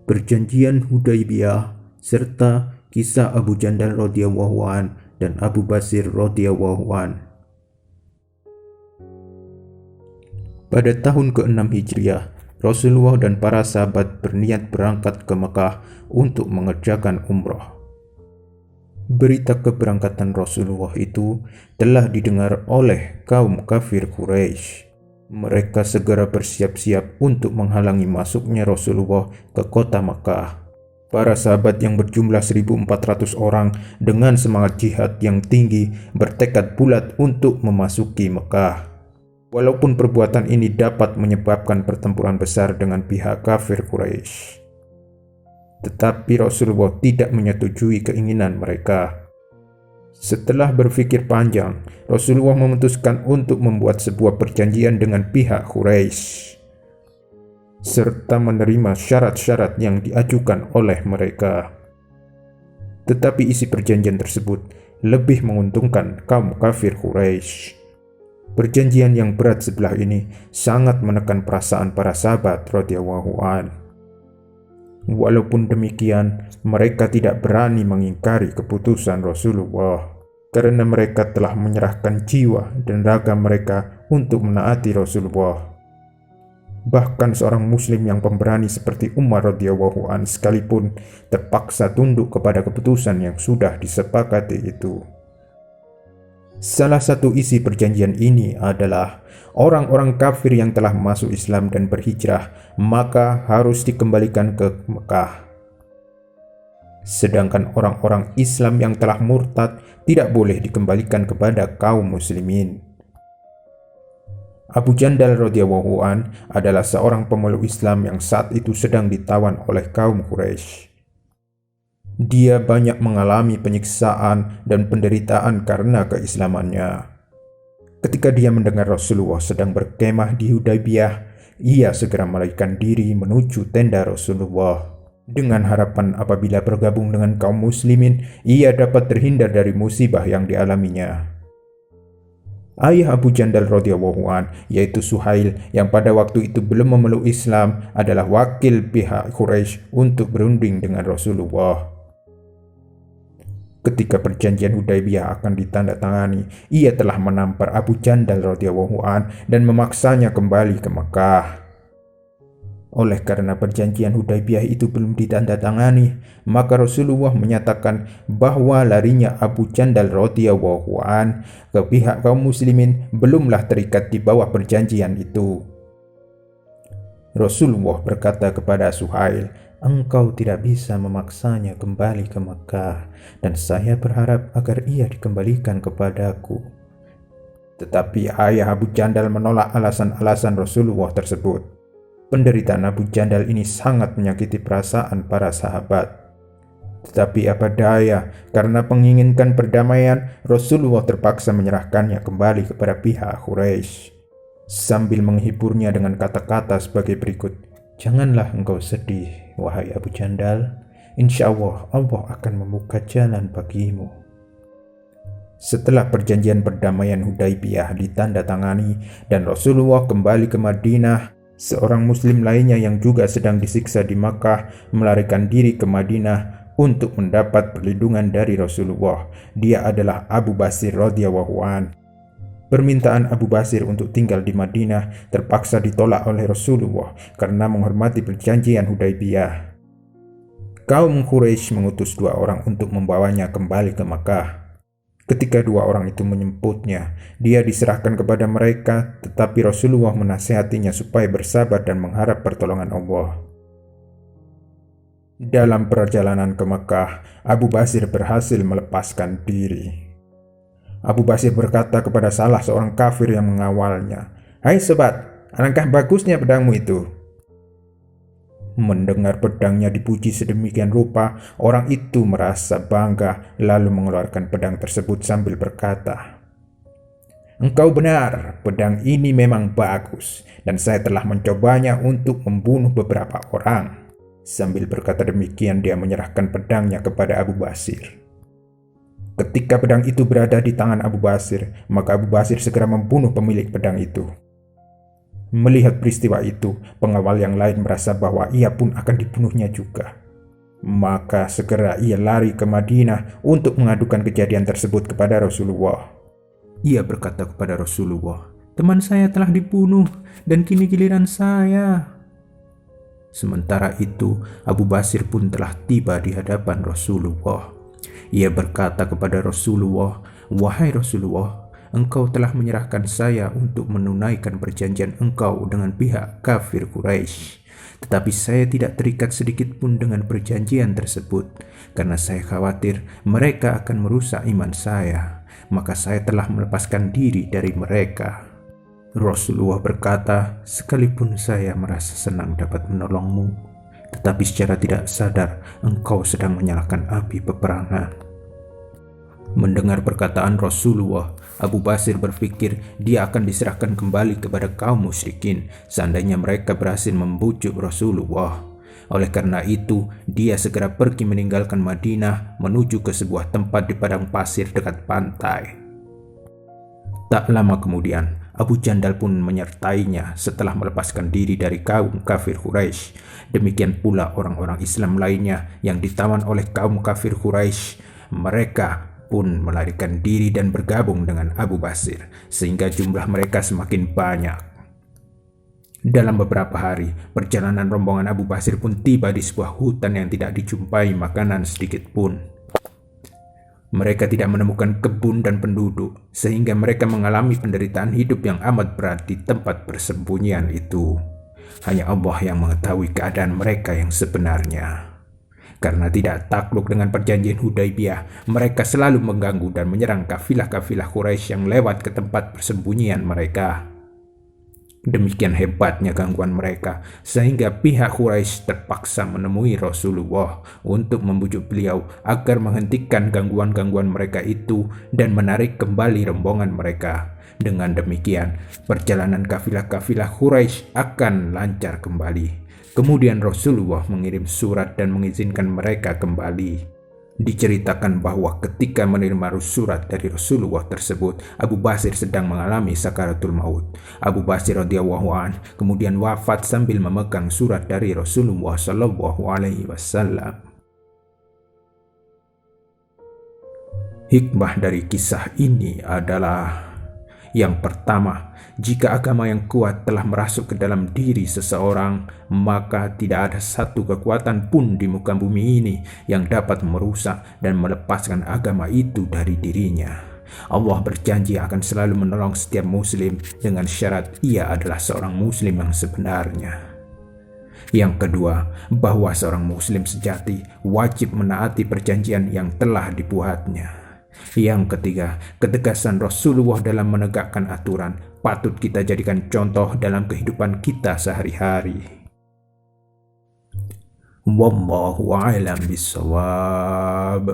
Perjanjian Hudaibiyah serta kisah Abu Jandal radhiyallahu an dan Abu Basir radhiyallahu an. Pada tahun ke-6 Hijriah, Rasulullah dan para sahabat berniat berangkat ke Mekah untuk mengerjakan umrah. Berita keberangkatan Rasulullah itu telah didengar oleh kaum kafir Quraisy. Mereka segera bersiap-siap untuk menghalangi masuknya Rasulullah ke kota Mekah. Para sahabat yang berjumlah 1.400 orang dengan semangat jihad yang tinggi bertekad bulat untuk memasuki Mekah. Walaupun perbuatan ini dapat menyebabkan pertempuran besar dengan pihak kafir Quraisy, tetapi Rasulullah tidak menyetujui keinginan mereka. Setelah berpikir panjang, Rasulullah memutuskan untuk membuat sebuah perjanjian dengan pihak Quraisy serta menerima syarat-syarat yang diajukan oleh mereka. Tetapi isi perjanjian tersebut lebih menguntungkan kaum kafir Quraisy. Perjanjian yang berat sebelah ini sangat menekan perasaan para sahabat radhiyallahu an. Walaupun demikian, mereka tidak berani mengingkari keputusan Rasulullah karena mereka telah menyerahkan jiwa dan raga mereka untuk menaati Rasulullah. Bahkan seorang muslim yang pemberani seperti Umar radhiyallahu an sekalipun terpaksa tunduk kepada keputusan yang sudah disepakati itu. Salah satu isi perjanjian ini adalah orang-orang kafir yang telah masuk Islam dan berhijrah maka harus dikembalikan ke Mekah. Sedangkan orang-orang Islam yang telah murtad tidak boleh dikembalikan kepada kaum muslimin. Abu Jandal radhiyallahu an adalah seorang pemeluk Islam yang saat itu sedang ditawan oleh kaum Quraisy. Dia banyak mengalami penyiksaan dan penderitaan karena keislamannya. Ketika dia mendengar Rasulullah sedang berkemah di Hudaibiyah, ia segera melarikan diri menuju tenda Rasulullah dengan harapan apabila bergabung dengan kaum muslimin, ia dapat terhindar dari musibah yang dialaminya. Ayah Abu Jandal radhiyallahu an, yaitu Suhail yang pada waktu itu belum memeluk Islam, adalah wakil pihak Quraisy untuk berunding dengan Rasulullah. Ketika perjanjian Hudaibiyah akan ditandatangani, ia telah menampar Abu Jandal radhiyallahu an dan memaksanya kembali ke Mekah. Oleh karena perjanjian Hudaibiyah itu belum ditandatangani, maka Rasulullah menyatakan bahwa larinya Abu Jandal radhiyallahu an ke pihak kaum muslimin belumlah terikat di bawah perjanjian itu. Rasulullah berkata kepada Suhail, "Engkau tidak bisa memaksanya kembali ke Mekah, dan saya berharap agar ia dikembalikan kepadaku." Tetapi ayah Abu Jandal menolak alasan-alasan Rasulullah tersebut. Penderitaan Abu Jandal ini sangat menyakiti perasaan para sahabat. Tetapi apa daya, karena menginginkan perdamaian, Rasulullah terpaksa menyerahkannya kembali kepada pihak Quraisy sambil menghiburnya dengan kata-kata sebagai berikut, "Janganlah engkau sedih, wahai Abu Jandal. Insya Allah, Allah akan membuka jalan bagimu." Setelah perjanjian perdamaian Hudaibiyah ditandatangani dan Rasulullah kembali ke Madinah, seorang muslim lainnya yang juga sedang disiksa di Makkah melarikan diri ke Madinah untuk mendapat perlindungan dari Rasulullah. Dia adalah Abu Basir radhiyallahu an. Permintaan Abu Basir untuk tinggal di Madinah terpaksa ditolak oleh Rasulullah karena menghormati perjanjian Hudaibiyah. Kaum Quraisy mengutus 2 orang untuk membawanya kembali ke Makkah. Ketika 2 orang itu menjemputnya, dia diserahkan kepada mereka, tetapi Rasulullah menasihatinya supaya bersabar dan mengharap pertolongan Allah. Dalam perjalanan ke Mekah, Abu Basir berhasil melepaskan diri. Abu Basir berkata kepada salah seorang kafir yang mengawalnya, "Hai sobat, alangkah bagusnya pedangmu itu." Mendengar pedangnya dipuji sedemikian rupa, orang itu merasa bangga lalu mengeluarkan pedang tersebut sambil berkata, "Engkau benar, pedang ini memang bagus dan saya telah mencobanya untuk membunuh beberapa orang." Sambil berkata demikian, dia menyerahkan pedangnya kepada Abu Basir. Ketika pedang itu berada di tangan Abu Basir, maka Abu Basir segera membunuh pemilik pedang itu. Melihat peristiwa itu, pengawal yang lain merasa bahwa ia pun akan dibunuhnya juga. Maka segera ia lari ke Madinah untuk mengadukan kejadian tersebut kepada Rasulullah. Ia berkata kepada Rasulullah, "Teman saya telah dibunuh dan kini giliran saya." Sementara itu, Abu Basir pun telah tiba di hadapan Rasulullah. Ia berkata kepada Rasulullah, "Wahai Rasulullah, engkau telah menyerahkan saya untuk menunaikan perjanjian engkau dengan pihak kafir Quraisy. Tetapi saya tidak terikat sedikit pun dengan perjanjian tersebut, karena saya khawatir mereka akan merusak iman saya. Maka saya telah melepaskan diri dari mereka." Rasulullah berkata, "Sekalipun saya merasa senang dapat menolongmu, tetapi secara tidak sadar engkau sedang menyalakan api peperangan." Mendengar perkataan Rasulullah, Abu Basir berpikir dia akan diserahkan kembali kepada kaum musyrikin seandainya mereka berhasil membujuk Rasulullah. Oleh karena itu, dia segera pergi meninggalkan Madinah menuju ke sebuah tempat di padang pasir dekat pantai. Tak lama kemudian, Abu Jandal pun menyertainya setelah melepaskan diri dari kaum kafir Quraisy. Demikian pula orang-orang Islam lainnya yang ditawan oleh kaum kafir Quraisy. Mereka pun melarikan diri dan bergabung dengan Abu Basir, sehingga jumlah mereka semakin banyak. Dalam beberapa hari, perjalanan rombongan Abu Basir pun tiba di sebuah hutan yang tidak dijumpai makanan sedikit pun. Mereka tidak menemukan kebun dan penduduk, sehingga mereka mengalami penderitaan hidup yang amat berat di tempat persembunyian itu. Hanya Allah yang mengetahui keadaan mereka yang sebenarnya. Karena tidak takluk dengan perjanjian Hudaibiyah, mereka selalu mengganggu dan menyerang kafilah-kafilah Quraisy yang lewat ke tempat persembunyian mereka. Demikian hebatnya gangguan mereka, sehingga pihak Quraisy terpaksa menemui Rasulullah untuk membujuk beliau agar menghentikan gangguan-gangguan mereka itu dan menarik kembali rombongan mereka. Dengan demikian, perjalanan kafilah-kafilah Quraisy akan lancar kembali. Kemudian Rasulullah mengirim surat dan mengizinkan mereka kembali. Diceritakan bahwa ketika menerima surat dari Rasulullah tersebut, Abu Basir sedang mengalami sakaratul maut. Abu Basir radhiyallahu an kemudian wafat sambil memegang surat dari Rasulullah sallallahu alaihi wasallam. Hikmah dari kisah ini adalah: yang pertama, jika agama yang kuat telah merasuk ke dalam diri seseorang, maka tidak ada satu kekuatan pun di muka bumi ini yang dapat merusak dan melepaskan agama itu dari dirinya. Allah berjanji akan selalu menolong setiap muslim dengan syarat ia adalah seorang muslim yang sebenarnya. Yang kedua, bahwa seorang muslim sejati wajib menaati perjanjian yang telah dibuatnya. Yang ketiga, ketegasan Rasulullah dalam menegakkan aturan patut kita jadikan contoh dalam kehidupan kita sehari-hari. Wallahu a'lam bishawab.